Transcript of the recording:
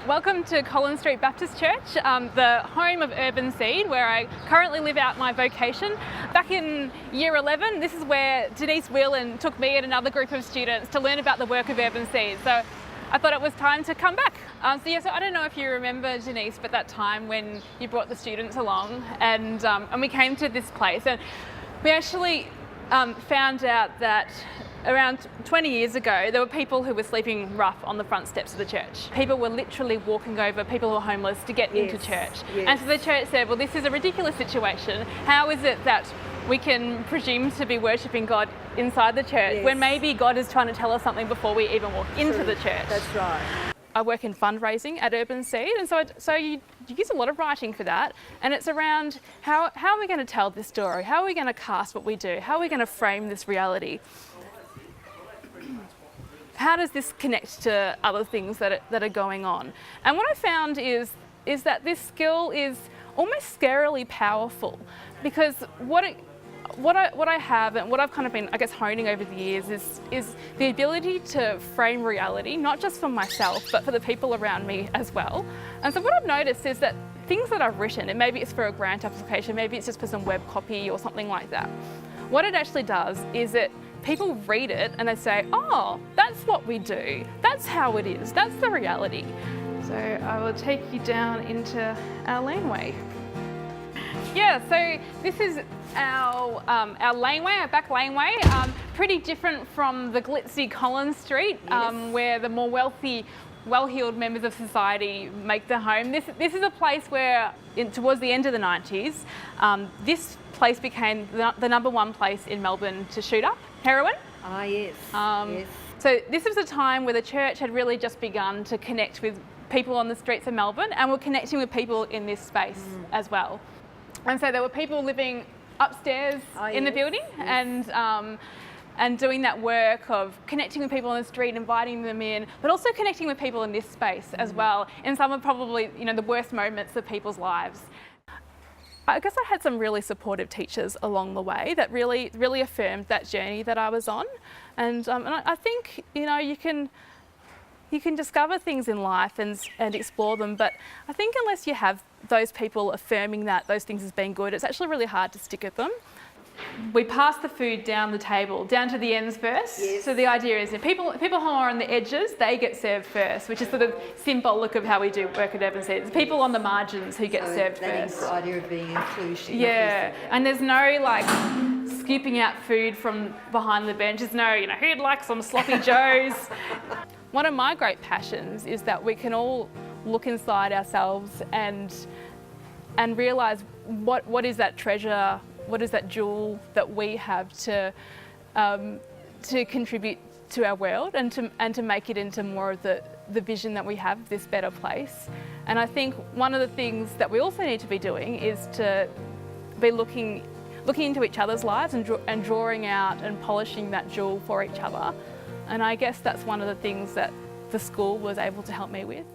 Welcome to Collins Street Baptist Church, the home of Urban Seed, where I currently live out my vocation. Back in year 11, this is where Denise Whelan took me and another group of students to learn about the work of Urban Seed. So I thought it was time to come back. So I don't know if you remember, Denise, but that time when you brought the students along and we came to this place, and we actually found out that around 20 years ago, there were people who were sleeping rough on the front steps of the church. People were literally walking over people who were homeless to get into church. Yes. And so the church said, well, this is a ridiculous situation. How is it that we can presume to be worshipping God inside the church when maybe God is trying to tell us something before we even walk into the church? That's right. I work in fundraising at Urban Seed, and so you use a lot of writing for that, and it's around how are we going to tell this story? How are we going to cast what we do? How are we going to frame this reality? How does this connect to other things that are going on? And what I found is that this skill is almost scarily powerful, because what I have and what I've kind of been, I guess, honing over the years is the ability to frame reality, not just for myself, but for the people around me as well. And so what I've noticed is that things that I've written, and maybe it's for a grant application, maybe it's just for some web copy or something like that, what it actually does is people read it and they say, oh, that's what we do. That's how it is. That's the reality. So I will take you down into our laneway. Yeah, so this is our laneway, our back laneway. Pretty different from the glitzy Collins Street, where the more wealthy, well-heeled members of society make their home. This is a place where, towards the end of the 90s, this place became the number one place in Melbourne to shoot up heroin. Ah, yes. Yes. So this was a time where the church had really just begun to connect with people on the streets of Melbourne, and we're connecting with people in this space as well. And so there were people living upstairs in the building and doing that work of connecting with people on the street, inviting them in, but also connecting with people in this space as well, in some of probably the worst moments of people's lives. I guess I had some really supportive teachers along the way that really affirmed that journey that I was on, and I think you can discover things in life and explore them, but I think unless you have those people affirming that those things as being good, it's actually really hard to stick at them. We pass the food down the table, down to the ends first. Yes. So the idea is that people who are on the edges, they get served first, which is sort of symbolic of how we do work at Urban Seed. It's people on the margins who get served first. The idea of being inclusive. Yeah, and there's no scooping out food from behind the bench. There's no, who'd like some sloppy joes? One of my great passions is that we can all look inside ourselves and realise what is that treasure, what is that jewel that we have to contribute to our world and to make it into more of the vision that we have, this better place. And I think one of the things that we also need to be doing is to be looking into each other's lives and drawing out and polishing that jewel for each other. And I guess that's one of the things that the school was able to help me with.